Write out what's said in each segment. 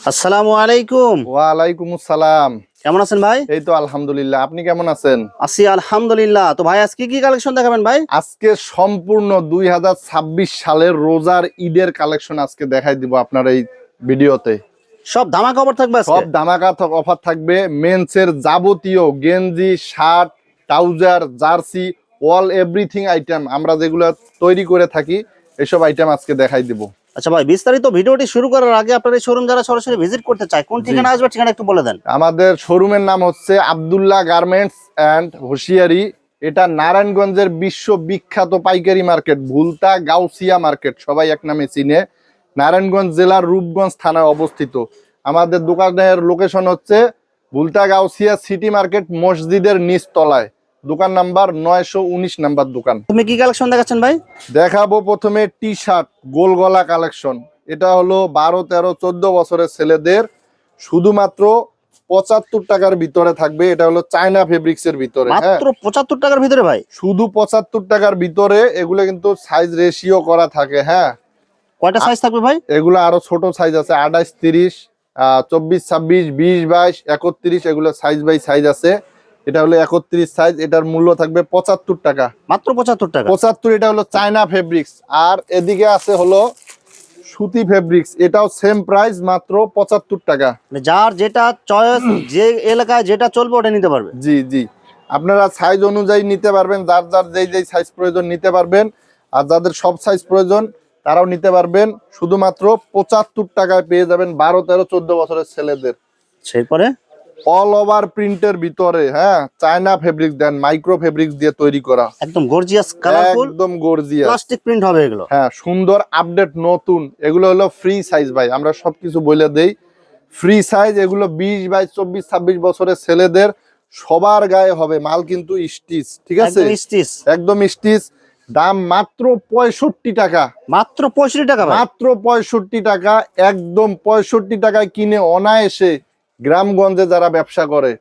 আসসালামু আলাইকুম। ওয়ালাইকুম আসসালাম। কেমন আছেন ভাই? এই তো আলহামদুলিল্লাহ, আপনি কেমন আছেন? আছি আলহামদুলিল্লাহ। তো ভাই আজকে কি কালেকশন দেখাবেন ভাই? আজকে সম্পূর্ণ 2026 সালের রোজার ঈদের কালেকশন আজকে দেখাই দিব আপনার এই ভিডিওতে। সব ধামাকা অফার থাকবে আজকে। সব ধামাকা অফার থাকবে। মেন্সের যাবতীয় গেঞ্জি, shirt, trouser, jersey, all everything item আমরা যেগুলো তৈরি করে থাকি এসব আইটেম আজকে দেখাই দিব। আচ্ছা ভাই, বিস্তারিত ভিডিওটি শুরু করার আগে আপনার এই শোরুম যারা সরাসরি ভিজিট করতে চায় কোন ঠিকানা আসবে ঠিকানা একটু বলে দেন। আমাদের শোরুমের নাম হচ্ছে আব্দুল্লাহ গার্মেন্টস অ্যান্ড হোশিয়ারি। এটা নারায়ণগঞ্জের বিশ্ববিখ্যাত পাইকারি মার্কেট, ভুলতা গাউসিয়া মার্কেট, সবাই এক নামে চিনে। নারায়ণগঞ্জ জেলার রূপগঞ্জ থানায় অবস্থিত। আমাদের দোকানের লোকেশন হচ্ছে ভুলতা গাউসিয়া সিটি মার্কেট, মসজিদের নিচ তলায়, দোকান নাম্বার 919 নাম্বার দোকান। তুমি কি কালেকশন দেখাচ্ছেন ভাই? দেখাবো প্রথমে টি শার্ট গোল গলা কালেকশন। এটা হলো 12, 13, 14 বছরের ছেলেদের, শুধুমাত্র 75 টাকার ভিতরে থাকবে। এটা হলো চায়না ফেব্রিক্স এর ভিতরে, মাত্র 75 টাকার ভিতরে ভাই? শুধু 75 টাকার ভিতরে। এগুলো কিন্তু সাইজ রেশিও করা থাকে। হ্যাঁ, কয়টা সাইজ থাকবে ভাই? এগুলো আরো ছোট সাইজ আছে, 28, 30, 24, 26, 20, 22, 31, এগুলো সাইজ বাই সাইজ আছে। এটা হলো 31 সাইজ। এটার মূল্য থাকবে 75 টাকা, মাত্র 75 টাকা। 75। এটা হলো চায়না ফেব্রিক্স। আর এদিকে আছে হলো সুতি ফেব্রিক্স, এটাও সেম প্রাইস, মাত্র 75 টাকা। মানে যার যেটা চয়েস, যে এলাকায় যেটা চলবে ওটা নিতে পারবে। জি জি, আপনারা সাইজ অনুযায়ী নিতে পারবেন, যার যার যেই সাইজ প্রয়োজন নিতে পারবেন। আর যাদের সব সাইজ প্রয়োজন তারাও নিতে পারবেন। শুধুমাত্র 75 টাকায় পেয়ে যাবেন 12, 13, 14 বছরের ছেলেদের। এরপরে অল ওভার প্রিন্টের ভিতরে, হ্যাঁ, চায়না ফেব্রিক দেন, মাইক্রো ফেব্রিক্স দিয়ে তৈরি করা, একদম গর্জিয়াস কালারফুল, একদম গর্জিয়াস প্লাস্টিক প্রিন্ট হবে এগুলো। হ্যাঁ, সুন্দর আপডেট নতুন। এগুলো হলো ফ্রি সাইজ ভাই, আমরা সবকিছু বলে দেই। ফ্রি সাইজ এগুলো 20, 22, 24, 26 বছরের ছেলেদের সবার গায়ে হবে। মাল কিন্তু স্টিচ, ঠিক আছে, একদম স্টিচ, একদম স্টিচ। দাম মাত্র 65 টাকা, মাত্র 65 টাকা ভাই। মাত্র 65 টাকা। একদম 65 টাকায় কিনে অনায়াসে গ্রামগঞ্জে যারা ব্যবসা করে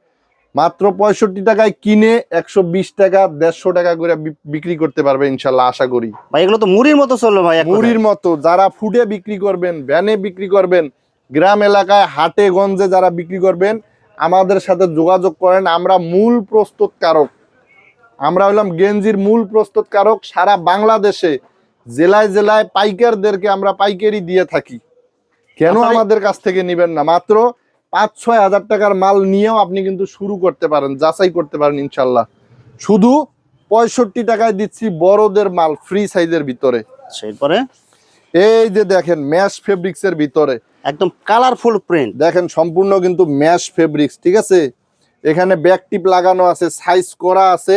মাত্র 65 টাকায় কিনে 120 টাকা, 150 টাকা করে বিক্রি করতে পারবে ইনশাল্লাহ, আশা করি। ভাই এগুলো তো মুড়ির মতো চলবে ভাই, মুড়ির মতো। যারা ফুডে বিক্রি করবেন, ভ্যানে বিক্রি করবেন, গ্রাম এলাকায় হাটে গঞ্জে যারা বিক্রি করবেন, আমাদের সাথে যোগাযোগ করেন। আমরা মূল প্রস্তুতকারক, আমরা হলাম গেঞ্জির মূল প্রস্তুতকারক। সারা বাংলাদেশে জেলায় জেলায় পাইকারদেরকে আমরা পাইকারি দিয়ে থাকি। কেন আমাদের কাছ থেকে নিবেন না? মাত্র 5-6 হাজার টাকার মাল নিয়েও আপনি কিন্তু শুরু করতে পারেন, যাচাই করতে পারেন ইনশাল্লাহ। শুধু 65 টাকায় দিচ্ছি বড়দের মাল ফ্রি সাইজের ভিতরে। এরপরে এই যে দেখেন ম্যাশ ফেব্রিক্স এর ভিতরে একদম কালারফুল প্রিন্ট, দেখেন, সম্পূর্ণ কিন্তু ম্যাশ ফেব্রিক্স, ঠিক আছে। এখানে ব্যাক টিপ লাগানো আছে, সাইজ করা আছে,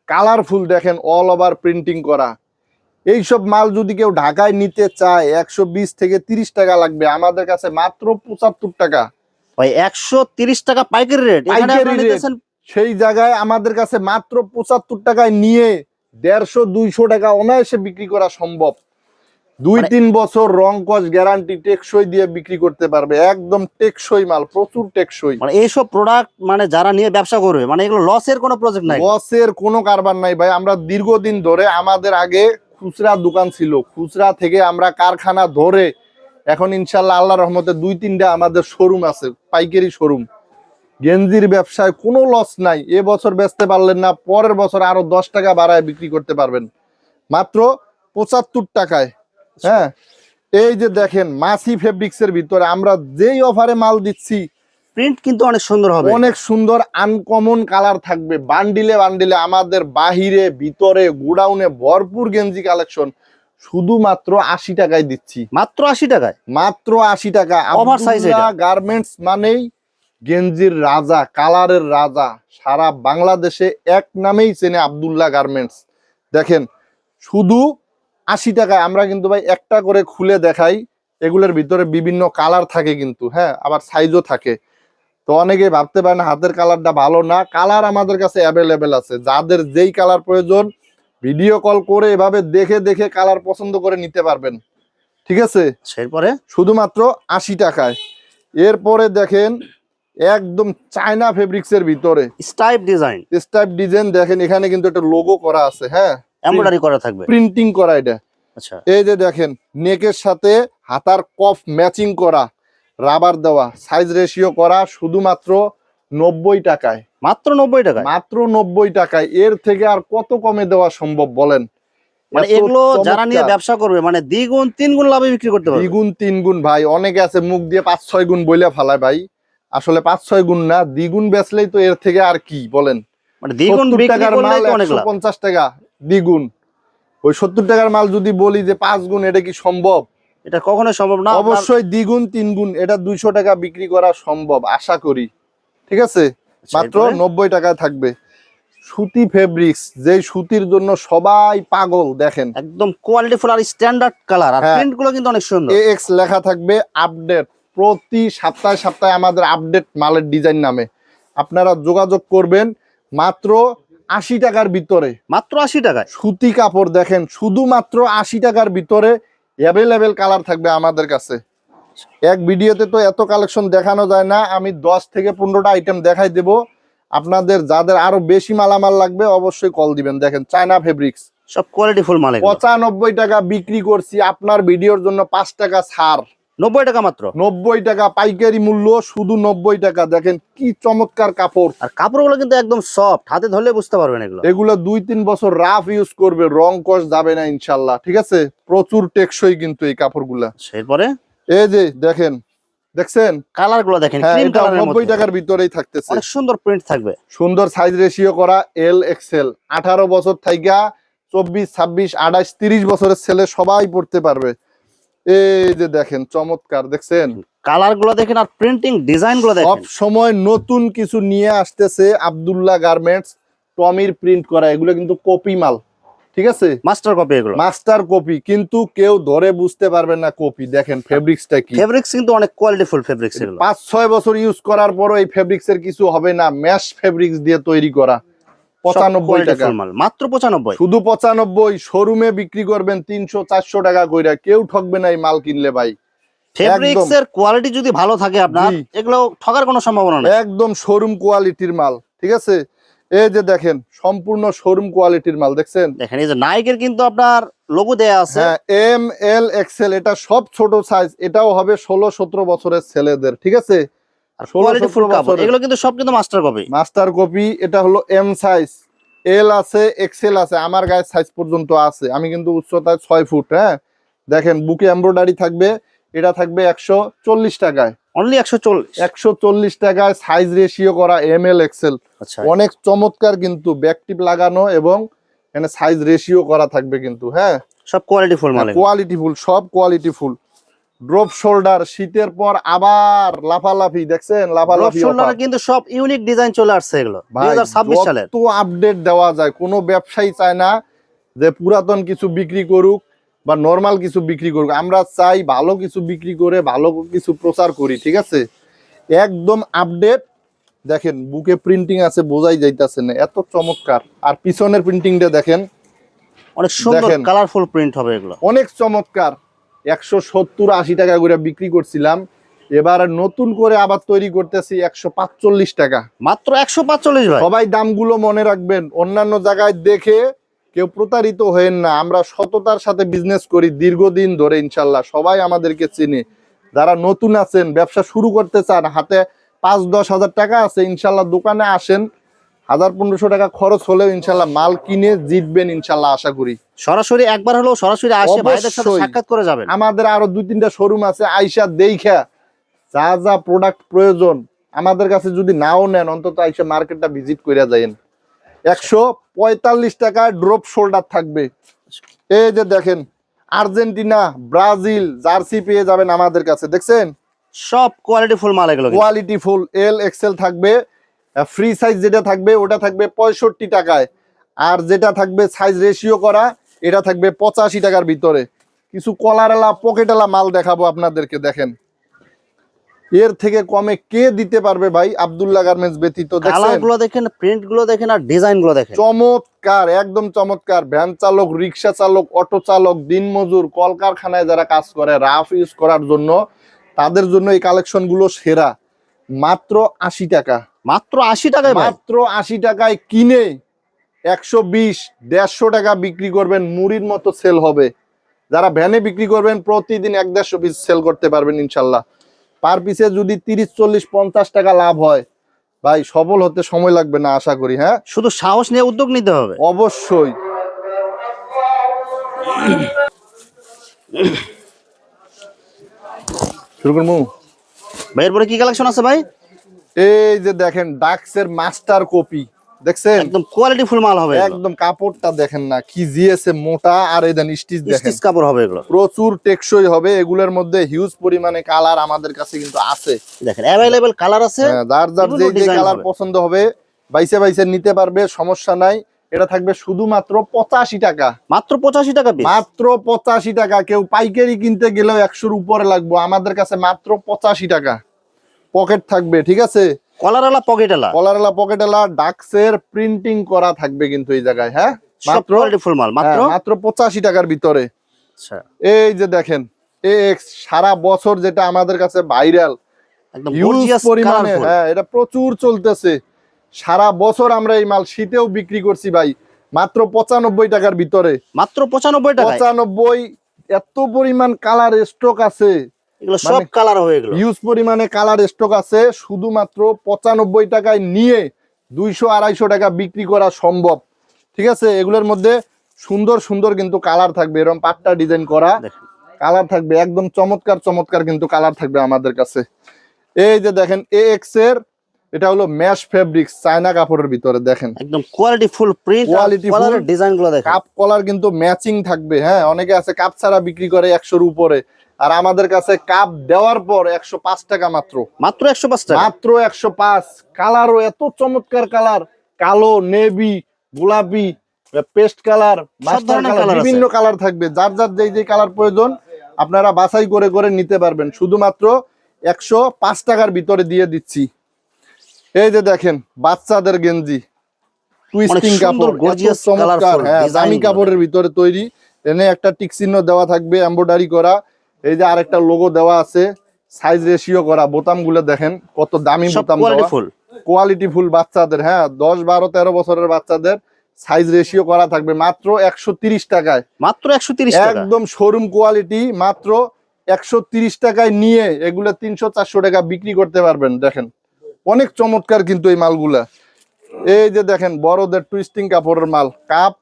কালারফুল। দেখেন অল ওভার প্রিন্টিং করা। এইসব মাল যদি কেউ ঢাকায় নিতে চায় 120 থেকে 30 টাকা লাগবে, আমাদের কাছে মাত্র 75 টাকা। ভাই 130 টাকা পাইকারি রেট, এখানে পাইকারি আপনারা রেট। নিতেছেন সেই জায়গায় আমাদের কাছে মাত্র 75 টাকায় নিয়ে 150-200 টাকা অনায়াসে বিক্রি করা সম্ভব। 2-3 বছর রং কস গ্যারান্টি টেকসই দিয়ে বিক্রি করতে পারবে। একদম টেকসই মাল, প্রচুর টেকসই। মানে এইসব প্রোডাক্ট মানে যারা নিয়ে ব্যবসা করবে, মানে এগুলো লসের কোনো প্রজেক্ট নাই, লসের কোনো কারবার নাই ভাই। আমরা দীর্ঘদিন ধরে, আমাদের আগে খুচরা দোকান ছিল, খুচরা থেকে আমরা কারখানা ধরে এখন ইনশাল্লাহ আল্লাহর রহমতে 2-3টা আমাদের শোরুম আছে, পাইকারি শোরুম। গেঞ্জির ব্যবসায় কোনো লস নাই। এবছর বেচতে পারলেন না, পরের বছর আরো 10 টাকা বাড়ায় বিক্রি করতে পারবেন মাত্র 75 টাকায়। হ্যাঁ, এই যে দেখেন মাসি ফেব্রিক্স এর ভিতরে আমরা যেই অফারে মাল দিচ্ছি, প্রিন্ট কিন্তু অনেক সুন্দর হবে, অনেক সুন্দর আনকমন কালার থাকবে। বান্ডিলে বান্ডিলে আমাদের বাহিরে ভিতরে গোডাউনে ভরপুর গেঞ্জি কালেকশন শুধুমাত্র 80 টাকায় দিচ্ছি, মাত্র 80 টাকায়, মাত্র 80 টাকা। ওভার সাইজ গার্মেন্টস মানেই গেঞ্জির রাজা, কালারের রাজা। সারা বাংলাদেশে এক নামেই চেনে আব্দুল্লাহ গার্মেন্টস। দেখেন শুধু 80 টাকায় আমরা কিন্তু ভাই একটা করে খুলে দেখাই। এগুলোর ভিতরে বিভিন্ন কালার থাকে কিন্তু, হ্যাঁ, আবার সাইজও থাকে। তো অনেকে ভাবতে পারেন হাতের কালারটা ভালো না, কালার আমাদের কাছে অ্যাভেলেবেল আছে। যাদের যেই কালার প্রয়োজন ভিডিও কল করে এভাবে দেখে দেখে কালার পছন্দ করে নিতে পারবেন, ঠিক আছে। এরপরে শুধুমাত্র 80 টাকায়। এরপরে দেখেন একদম চায়না ফেব্রিক্স এর ভিতরে স্টাইপ ডিজাইন, স্টাইপ ডিজাইন। দেখেন এখানে কিন্তু একটা লোগো করা আছে, হ্যাঁ, এমব্রয়ডারি করা থাকবে, প্রিন্টিং করা। এটা আচ্ছা, এই যে দেখেন নেকের সাথে হাতার কফ ম্যাচিং করা, রাবার দেওয়া, সাইজ রেশিও করা, শুধুমাত্র 90 টাকায়। মাত্র 90 টাকায়? মাত্র 90 টাকায়। এর থেকে আর কত কমে দেওয়া সম্ভব বলেন? মানে এত এগুলো যারা নিয়ে চমৎকার। ব্যবসা করবে মানে দ্বিগুণ তিনগুণ লাভে বিক্রি করতে পারবে। দ্বিগুণ তিনগুণ ভাই, অনেকে আছে মুখ দিয়ে 5-6 গুণ বইলে ফালায় ভাই, আসলে 5-6 গুণ না, দ্বিগুণ বেচলেই তো এর থেকে আর কি বলেন। মানে দ্বিগুণ 70 বিক্রি টাকার করলেই মাল তো অনেক লাভ। 150 টাকা দ্বিগুণ। ওই 70 টাকার মাল যদি বলি যে 5 গুণ, এটা কি সম্ভব? এটা কখনোই সম্ভব না। অবশ্যই দ্বিগুণ তিনগুণ, এটা 200 টাকা বিক্রি করা সম্ভব আশা করি। ঠিক আছে, মাত্র 90 টাকায় থাকবে। সুতি ফেব্রিক্স, যে সুতির জন্য সবাই পাগল, দেখেন একদম কোয়ালিটিফুল আর স্ট্যান্ডার্ড কালার, আর হ্যাঁ। প্রিন্ট গুলো কিন্তু অনেক সুন্দর। এক্স লেখা থাকবে, আপডেট প্রতি সপ্তাহে সপ্তাহে আমাদের আপডেট মালের ডিজাইন নামে আপনারা যোগাযোগ করবেন। মাত্র 80 টাকার ভিতরে, মাত্র 80 টাকায় সুতি কাপড় দেখেন, শুধুমাত্র 80 টাকার ভিতরে অ্যাভেলেবেল কালার থাকবে আমাদের কাছে। এক ভিডিওতে তো এত কালেকশন দেখানো যায় না, আমি 10 থেকে 15টা আইটেম দেখাই দেব আপনাদের। যাদের আরো বেশি মালামাল লাগবে অবশ্যই কল দিবেন। দেখেন চায়না ফেব্রিক্স, সব কোয়ালিটিফুল মাল। 95 টাকা বিক্রি করছি, আপনার ভিডিওর জন্য 5 টাকা ছাড়। 90 টাকা মাত্র। 90 টাকা পাইকারি মূল্য, শুধু 90 টাকা। দেখেন কি চমৎকার কাপড়, আর কাপড়গুলো কিন্তু একদম সফট, হাতে ধরলে বুঝতে পারবেন এগুলো। এগুলো 2-3 বছর রাফ ইউজ করবে, রং কষ যাবে না ইনশাল্লাহ। ঠিক আছে, প্রচুর টেকসই কিন্তু এই কাপড়গুলা। এরপরে এই যে দেখেন, দেখছেন কালার গুলো দেখেন, হ্যাঁ, ক্রিম এটা কালারের 90 মধ্যে টাকার ভিতরেই থাকতেছে। অনেক সুন্দর প্রিন্ট থাকবে, সুন্দর সাইজ রেশিও করা, এল এক্সেল। 18 বছর থাইকা 24, 26, 28, 30 বছরের ছেলে সবাই পড়তে পারবে। এই যে দেখেন চমৎকার, দেখছেন কালার গুলো দেখেন, আর প্রিন্টিং ডিজাইন গুলো সব দেখেন। সময় নতুন কিছু নিয়ে আসতেছে আব্দুল্লাহ গার্মেন্টস, টমির প্রিন্ট করা, এগুলো কিন্তু কপি মাল। ঠিক আছে, মাস্টার কপি এগুলো, মাস্টার কপি, কিন্তু কেউ ধরে বুঝতে পারবেন না কপি। দেখেন ফেব্রিক্সটা কি, ফেব্রিক্স কিন্তু অনেক কোয়ালিটিফুল ফেব্রিক্স এগুলো। 5-6 বছর ইউজ করার পরও এই ফেব্রিক্স এর কিছু হবে না, ম্যাশ ফেব্রিক্স দিয়ে তৈরি করা। 95 টাকা মাল, মাত্র 95। শুধু 95। শোরুমে বিক্রি করবেন 300-400 টাকা কইরা, কেউ ঠকবে না এই মাল কিনলে ভাই। ফেব্রিক্স এর কোয়ালিটি যদি ভালো থাকে আপনার, জি। এগুলো ঠকার কোনো সম্ভাবনা নেই। একদম শোরুম কোয়ালিটির মাল। ঠিক আছে, এই যে দেখেন সম্পূর্ণ শোরুম কোয়ালিটির মাল, দেখছেন দেখেন এই যে নাইকের কিন্তু আপনার লোগো দেয়া আছে। হ্যাঁ, এম এল এক্সেল, এটা সব ছোট সাইজ, এটাও হবে 16-17 বছরের ছেলেদের। ঠিক আছে, আর কোয়ালিটিফুল 16-17 কাপড়, বছরের এগুলো কিন্তু সব কিন্তু মাস্টার কপি। Master copy. এটা হলো এম সাইজ, এল আছে, এক্সেল আছে, আমার গায়ের সাইজ পর্যন্ত আছে। আমি কিন্তু উচ্চতায় 6 ফুট। হ্যাঁ, দেখেন বুকে এমব্রয়ডারি থাকবে, এটা থাকবে 140 টাকায়। অনলি 140। 140 টাকায় সাইজ রেশিও করা এম এল এক্সেল, আচ্ছা, অনেক চমৎকার কিন্তু, ব্যাকটিপ লাগানো এবং এখানে সাইজ রেশিও করা থাকবে কিন্তু। হ্যাঁ, সব কোয়ালিটিফুল মাল এগুলো। কোয়ালিটি ফুল, সব কোয়ালিটি ফুল। ড্রপ শোল্ডার, শীতের পর আবার লাফালাফি, দেখছেন লাফালাফি শোল্ডারে কিন্তু সব ইউনিক ডিজাইন চলে আসছে এগুলো 2026 সালের। তো আপডেট দেওয়া যায়, কোনো ব্যবসায়ী চায় না যে পুরাতন কিছু বিক্রি করুক বা নরমাল কিছু বিক্রি করুক। আমরা চাই ভালো কিছু বিক্রি করে ভালো কিছু প্রচার করি। ঠিক আছে, একদম আপডেট। দেখেন বুকে প্রিন্টিং আছে, বোঝাই যাইতাছে না, এত চমৎকার। আর পিছনের প্রিন্টিংটা দেখেন, অনেক সুন্দর দেখেন। কালারফুল প্রিন্ট হবে এগুলো। অনেক চমৎকার। 170-80 টাকা করে বিক্রি করছিলাম, এবার নতুন করে আবার তৈরি করতেছি 145 টাকা। মাত্র 145 ভাই। সবাই দামগুলো মনে রাখবেন, অন্যান্য জায়গায় দেখে কেউ প্রতারিত হয়েন না। আমরা সততার সাথে বিজনেস করি দীর্ঘদিন ধরে, ইনশাল্লাহ সবাই আমাদেরকে চিনে। যারা নতুন আছেন, ব্যবসা শুরু করতে চান, হাতে 5-10 হাজার টাকা আছে, ইনশাল্লাহ দোকানে আসেন, 1000-1500 টাকা খরচ হলেও ইনশাল্লাহ মাল কিনে জিতবেন ইনশাল্লাহ, আশা করি। সরাসরি একবার হলেও সরাসরি আসে ভাইদের সাথে অবশ্যই। সাক্ষাৎ করে যাবেন। আমাদের আরো 2-3টা শোরুম আছে, আইসা দেইখা যা যা প্রোডাক্ট প্রয়োজন আমাদের কাছে যদি নাও নেন, অন্তত আইসা মার্কেটটা ভিজিট করে যাইন। 145 টাকায় ড্রপ শোল্ডার থাকবে। এই যে দেখেন আর্জেন্টিনা, ব্রাজিল জার্সি পেয়ে যাবেন আমাদের কাছে, দেখছেন সব কোয়ালিটিফুল মাল এগুলো কিন্তু। Quality full. এল এক্সেল থাকবে। ফ্রি সাইজ যেটা থাকবে ওটা থাকবে 65 টাকায়, আর যেটা থাকবে সাইজ রেশিও করা এটা থাকবে 85 টাকার ভিতরে। কিছু কলারেলা পকেটেলা মাল দেখাবো আপনাদেরকে, দেখেন এর থেকে কমে কে দিতে পারবে ভাই আব্দুল্লাহ গার্মেন্টস ব্যতীত। কালার দেখছেন গুলো দেখেন, প্রিন্ট গুলো দেখেন, আর ডিজাইন গুলো দেখেন, চমৎকার, একদম চমৎকার। ভ্যান চালক, রিক্সা চালক, অটো চালক, দিনমজুর, কলকারখানায় যারা কাজ করে রাফ ইউজ করার জন্য, তাদের জন্য এই কালেকশন গুলো সেরা। মাত্র 80 টাকা, মাত্র 80 টাকায় ভাই। মাত্র 80 টাকায় কিনে 120-150 টাকা বিক্রি করবেন, মুড়ির মতো সেল হবে। যারা ভ্যানে বিক্রি করবেন প্রতিদিন 1-150 পিস সেল করতে পারবেন ইনশাল্লাহ। পার পিসে যদি 30, 40, 50 টাকা লাভ হয় ভাই, সফল হতে সময় লাগবে না আশা করি। হ্যাঁ, শুধু সাহস নিয়ে উদ্যোগ নিতে হবে। অবশ্যই। শুরু করবো। ভাই এরপরে কি কালেকশন আছে ভাই? এই যে দেখেন ডাক্সের মাস্টার কপি, দেখছেন? একদম কোয়ালিটি ফুল মাল হবে, একদম কাপড়টা দেখেন না কি জিএসএ মোটা, আর এই দেন স্টিচ দেখেন, স্টিচ কাপড় হবে এগুলো, প্রচুর টেকসই হবে। এগুলোর মধ্যে হিউজ পরিমাণে কালার আমাদের কাছে কিন্তু আছে, দেখেন অ্যাভেলেবল কালার আছে। যার যার বিভিন্ন যে design কালার হবে। পছন্দ হবে বাইসে বাইসে নিতে পারবে, সমস্যা নাই। এটা থাকবে শুধুমাত্র 85 টাকা, মাত্র 85 টাকা পিস, মাত্র 85 টাকা। কেউ পাইকারি কিনতে গেলেও 100-র উপরে লাগবে, আমাদের কাছে মাত্র 85 টাকা। পকেট থাকবে, ঠিক আছে, কলারওয়ালা পকেটওয়ালা, কলারওয়ালা পকেটওয়ালা, ডাক্সের প্রিন্টিং করা থাকবে কিন্তু এই জায়গায়। হ্যাঁ, সব মাত্র কোয়ালিটি ফুল মাল, মাত্র মাত্র 85 টাকার ভিতরে। আচ্ছা এই যে দেখেন এক্স, সারা বছর যেটা আমাদের কাছে ভাইরাল, একদম হিউজ গর্জিয়াস পরিমাণে, কালারফুল। হ্যাঁ এটা প্রচুর চলতেছে। সারা বছর আমরা এই মাল শীতেও বিক্রি করছি ভাই, মাত্র 95 টাকার ভিতরে, মাত্র 95 টাকা। 95। এত পরিমাণ কালার স্টক আছে, এগুলো সব কালার হবে, এগুলো হিউজ পরিমাণে কালার স্টক আছে। শুধুমাত্র 95 টাকায় নিয়ে 200-250 টাকা বিক্রি করা সম্ভব, ঠিক আছে। এগুলোর মধ্যে সুন্দর সুন্দর কিন্তু কালার থাকবে, এরকম পাট্টা ডিজাইন করা দেখেন কালার থাকবে, একদম চমৎকার চমৎকার কিন্তু কালার থাকবে আমাদের কাছে। এই যে দেখেন এক্স এর, এটা হলো ম্যাশ ফেব্রিক্স, চায়না কাপড়ের ভিতরে দেখেন, একদম quality full print, Quality full কালারের ডিজাইন গুলো দেখেন। কাপ কলার কিন্তু ম্যাচিং থাকবে। হ্যাঁ, অনেকে আছে কাপ ছাড়া বিক্রি করে 100-র উপরে, আর আমাদের কাছে কাপ দেওয়ার পর 105 টাকা মাত্র, মাত্র 105 টাকা, মাত্র 105। কালারও এত চমৎকার কালার, কালো, নেভি, গোলাপি, পেস্ট কালার, মাস্টার ধরনের কালার, colour আছে। বিভিন্ন কালার থাকবে। যার যার যে কালার প্রয়োজন আপনারা বাছাই করে করে নিতে পারবেন, শুধুমাত্র 105 টাকার ভিতরে দিয়ে দিচ্ছি। এই যে দেখেন বাচ্চাদের গেঞ্জি, টুইস্টিং সুন্দর কাপড়, gorgeous এত চমৎকার, colourful হ্যাঁ design দামি গুলো কাপড়ের ভিতরে তৈরি। এনে একটা টিক চিহ্ন দেওয়া থাকবে এমব্রয়ডারি করা, এই যে আরেকটা লোগো দেওয়া আছে, সাইজ রেশিও করা, বোতামগুলো দেখেন কত দামি সব বোতাম কোয়ালিটি দেওয়া, ফুল। কোয়ালিটি ফুল বাচ্চাদের, হ্যাঁ 10, 12, 13 বছরের বাচ্চাদের সাইজ রেশিও করা থাকবে মাত্র 130 টাকায়, মাত্র 130 টাকা, একদম শোরুম কোয়ালিটি। মাত্র 130 টাকায় নিয়ে এগুলো 300-400 টাকা বিক্রি করতে পারবেন। দেখেন অনেক চমৎকার কিন্তু এই মালগুলা। এই যে দেখেন বড়দের টুইস্টিং কাপড়ের মাল, কাপ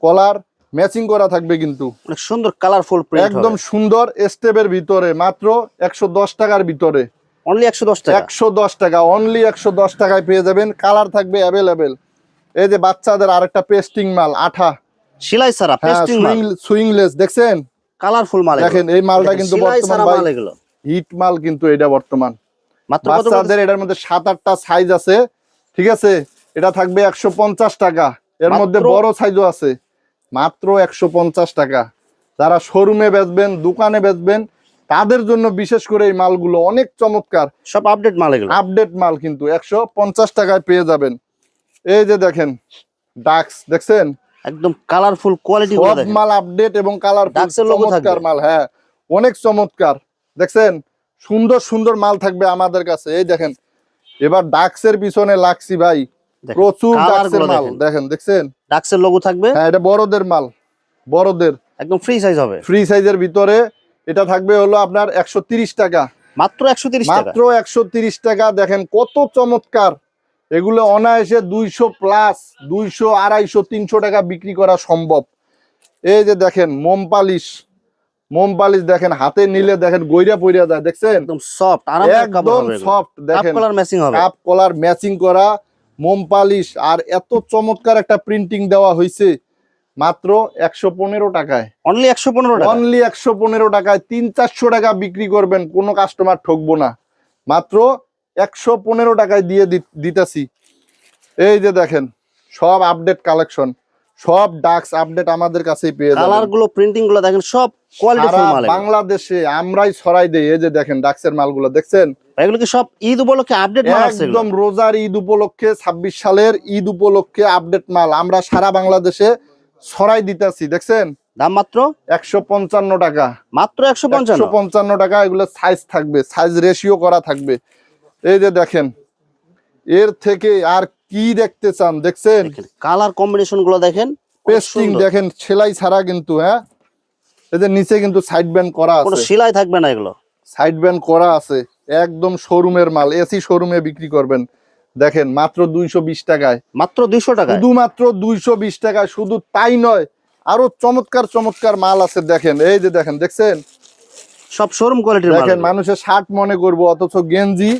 কলার ম্যাচিং করা থাকবে কিন্তু, অনেক সুন্দর কালারফুল প্রিন্ট, একদম সুন্দর স্টেপের ভিতরে, মাত্র 110 টাকার ভিতরে, অনলি 110 টাকা। 110 টাকা, অনলি 110 টাকায় পেয়ে যাবেন। কালার থাকবে অ্যাভেলেবেল। এই যে বাচ্চাদের আরেকটা পেস্টিং মাল, আঠা, সেলাই ছাড়া হ্যাঁ পেস্টিং মাল, সুইংলেস, দেখছেন কালারফুল মাল, দেখেন এই মালটা কিন্তু সেলাই বর্তমান ছাড়া ভাই মাল এগুলো। হিট মাল কিন্তু এটা বর্তমান। মাত্র কত করে? বাচ্চাদের এটার মধ্যে 7-8টা সাইজ আছে, ঠিক আছে। এটা থাকবে 150 টাকা, এর মাত্র? মধ্যে বড় সাইজও আছে, মাত্র 150 টাকা। যারা শোরুমে বেচবেন, দোকানে বেচবেন, তাদের জন্য বিশেষ করে এই মালগুলো অনেক চমৎকার, সব আপডেট মাল এগুলো। আপডেট মাল কিন্তু 150 টাকায় পেয়ে যাবেন। এই যে দেখেন ডাক্স, দেখছেন একদম কালারফুল কোয়ালিটি গুলো সব দেখেন। মাল আপডেট এবং কালারফুল, ডাক্সের logo চমৎকার থাকবে। মাল, হ্যাঁ অনেক চমৎকার। দেখছেন সুন্দর সুন্দর মাল থাকবে আমাদের কাছে। এই দেখেন এবার ডাক্সের পিছনে লাগছি ভাই, দেখেন, প্রচুর colour ডাক্সের গুলো মাল দেখেন। দেখেন, দেখছেন ডাক্সের লোগো থাকবে, হ্যাঁ এটা বড়দের মাল, বড়দের একদম ফ্রি সাইজ হবে, ফ্রি সাইজের ভিতরে। এটা থাকবে হলো আপনার 130 টাকা, মাত্র 130 টাকা। মাত্র 130 টাকা। দেখেন কত চমৎকার, এগুলো অনায়াসে 200 প্লাস, 200, 250, 300 টাকা বিক্রি করা সম্ভব। এই যে দেখেন মোম পালিশ, মোম পালিশ দেখেন হাতে নিলে দেখেন গইরা পইরা যায়, দেখছেন একদম সফট আরামদায়ক কাপড় একদম হবে এগুলো। সফট। কাপ দেখেন কালার ম্যাচিং হবে, কাপ কলার ম্যাচিং করা মোম পালিশ, আর এত চমৎকার একটা প্রিন্টিং দেওয়া হয়েছে মাত্র 115 টাকায়, অনলি 115 টাকা। অনলি 115 টাকায় 300-400 টাকা বিক্রি করবেন, কোনো কাস্টমার ঠকবো না, মাত্র 115 টাকায় দিয়ে দিতেছি। এই যে দেখেন সব আপডেট কালেকশন, সব ডাক্স আপডেট আমাদের কাছেই পেয়ে কালার যাবেন। গুলো প্রিন্টিং গুলো দেখেন, সব কোয়ালিটি ফুল সারা মাল এগুলো। বাংলাদেশে আমরাই ছড়াই দেই। এই যে দেখেন ডাক্সের মালগুলো, দেখছেন এগুলো কি সব ঈদ উপলক্ষে আপডেট মাল আছে এগুলো? একদম রোজার ঈদ উপলক্ষে, 26 সালের ঈদ উপলক্ষে আপডেট মাল আমরা সারা বাংলাদেশে ছড়াই দিতেছি। দেখছেন দাম মাত্র 155 টাকা, মাত্র 155। 155 টাকা। এগুলো সাইজ থাকবে, সাইজ রেশিও করা থাকবে। এই যে দেখেন এর থেকে আর কি দেখতে চান, দেখছেন কালার কম্বিনেশন গুলো দেখেন, পেস্টিং দেখেন, সেলাই ছাড়া কিন্তু, হ্যাঁ এই যে নিচে কিন্তু সাইড ব্যান্ড করা কোনো আছে, সেলাই থাকবে না, এগুলো সাইড ব্যান্ড করা আছে, একদম শোরুমের মাল, এসি শোরুমে বিক্রি করবেন। দেখেন মাত্র 220 টাকায়, মাত্র 200 টাকা। শুধুমাত্র 220 টাকায়। শুধু তাই নয়, আরো চমৎকার চমৎকার মাল আছে। দেখেন এই যে দেখেন, দেখছেন সব শোরুম কোয়ালিটির মাল। দেখেন মানুষের শার্ট মনে করবো, অথচ গেঞ্জি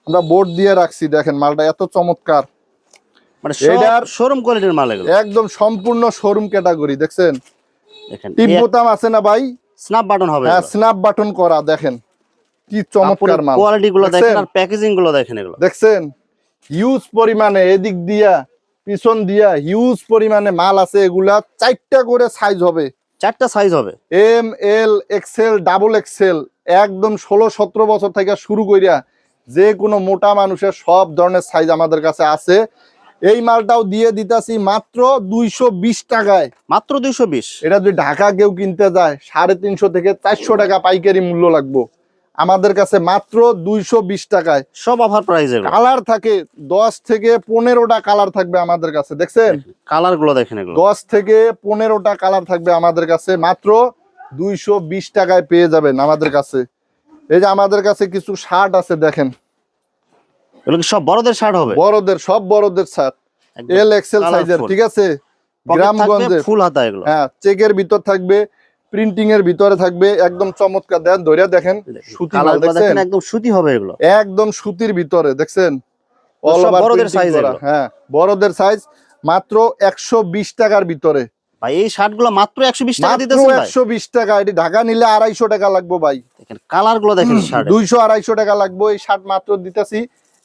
আমরা বোর্ড দিয়ে রাখছি। দেখেন মালটা এত চমৎকার, মানে এটার শোরুম কোয়ালিটির মাল এগুলো, একদম সম্পূর্ণ শোরুম ক্যাটাগরি। দেখছেন দেখেন টিপ বোতাম আছে না ভাই? স্ন্যাপ বাটন হবে, হ্যাঁ স্ন্যাপ বাটন করা। দেখেন কি চমৎকার মাল, কোয়ালিটি গুলো দেখেন আর প্যাকেজিং গুলো দেখেন। এগুলো দেখছেন হিউজ পরিমাণে, এদিক দিয়া পিছন দিয়া হিউজ পরিমাণে মাল আছে। এগুলা 4টা করে সাইজ হবে, 4টা সাইজ হবে, M L XL double XL. একদম 16-17 বছর থেকে শুরু কইরা যে কোনো মোটা মানুষের সব ধরনের সাইজ আমাদের কাছে আছে। এই মালটাও দিয়ে দিতাছি মাত্র 220 টাকায়। মাত্র 220। এটা যদি ঢাকা কেউ কিনতে যায় 350 থেকে 400 টাকা পাইকারি মূল্য লাগবে, আমাদের কাছে মাত্র 220 টাকায়। সব অফার প্রাইস। এগুলো কালার থাকে 10 থেকে 15টা কালার থাকবে আমাদের কাছে। দেখছেন কালার গুলো দেখেন, এগুলো 10 থেকে 15টা কালার থাকবে আমাদের কাছে। মাত্র 220 টাকায় পেয়ে যাবেন আমাদের কাছে। এই যে আমাদের কাছে কিছু শার্ট আছে, দেখেন এগুলো কি সব বড়দের শার্ট হবে? বড়দের, সব বড়দের শার্ট, এল এক্সেল সাইজের, ঠিক আছে গ্রামগঞ্জে ফুল হাতা এগুলো। হ্যাঁ চেকের ভিতর থাকবে, প্রিন্টিং এর ভিতরে থাকবে, একদম চমৎকার। দেন ধরে দেখেন সুতি মাল, কালারগুলো দেখছেন দেখেন একদম সুতি হবে এগুলো, একদম সুতির ভিতরে। দেখছেন অল সব ওভার বড়দের প্রিন্টিং সাইজ করা। এগুলো। হ্যাঁ বড়দের সাইজ মাত্র 120 টাকার ভিতরে। ভাই এই শার্টগুলো মাত্র 120 টাকা মাত্র দিতেছেন ভাই। 120 টাকা। এটি ঢাকা নিলে 250 টাকা লাগবে ভাই। দেখেন কালারগুলো দেখেন, শার্ট 200-250 টাকা লাগবে। এই শার্ট মাত্র দিতেছি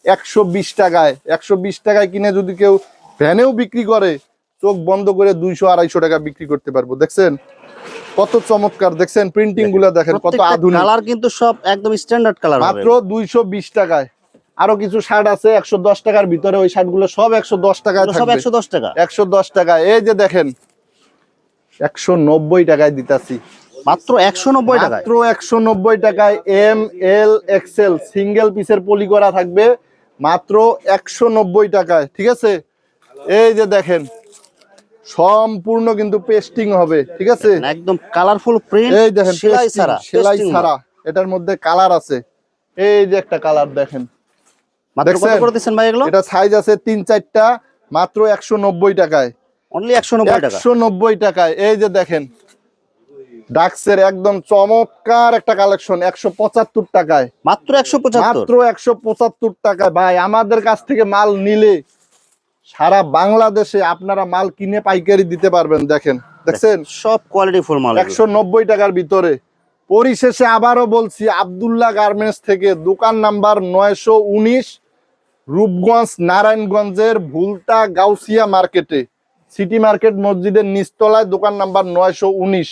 120 টাকায়। 120 টাকায় কিনে যদি কেউ ভ্যানেও বিক্রি করে, চোখ বন্ধ করে 200-250 টাকা বিক্রি করতে পারবো। দেখছেন কত চমৎকার, দেখছেন প্রিন্টিং গুলা দেখেন কত আধুনিক। কালার কিন্তু সব একদম স্ট্যান্ডার্ড কালার হবে। মাত্র 220 টাকায়। আরো কিছু শার্ট আছে 110 টাকার ভিতরে, ওই শার্ট গুলো সব 110 টাকায় সব থাকবে। 110 টাকা। 110 টাকায়। এই যে দেখেন 190 টাকায় দিতাছি, মাত্র 190 টাকায়। মাত্র 190 টাকায়। এম এল এক্সেল সিঙ্গেল পিসের পলি করা থাকবে মাত্র 190 টাকায়, ঠিক আছে। এই যে দেখেন সম্পূর্ণ কিন্তু পেস্টিং হবে, ঠিক আছে একদম কালারফুল প্রিন্ট, এই দেখেন সেলাই ছাড়া, সেলাই ছাড়া। এটার মধ্যে কালার আছে, এই যে একটা কালার দেখেন। মাত্র কত করে দিচ্ছেন ভাই এগুলো? এটা সাইজ আছে 3-4টা, মাত্র 190 টাকায়। অনলি 190 টাকা। 190 টাকায়। এই যে দেখেন ডাক্সের একদম চমৎকার একটা কালেকশন 175 টাকায়। মাত্র 175। মাত্র 175 টাকায়। ভাই আমাদের কাছ থেকে মাল নিলে সারা বাংলাদেশে আপনারা মাল কিনে পাইকারি দিতে পারবেন। দেখেন দেখছেন সব কোয়ালিটি ফুল মাল 190 টাকার ভিতরে। পরিশেষে আবারও বলছি, আব্দুল্লাহ গার্মেন্টস থেকে, দোকান নাম্বার 919, রূপগঞ্জ নারায়ণগঞ্জের ভুলতা গাউসিয়া মার্কেটে, সিটি মার্কেট মসজিদের নিচতলায়, দোকান নাম্বার 919।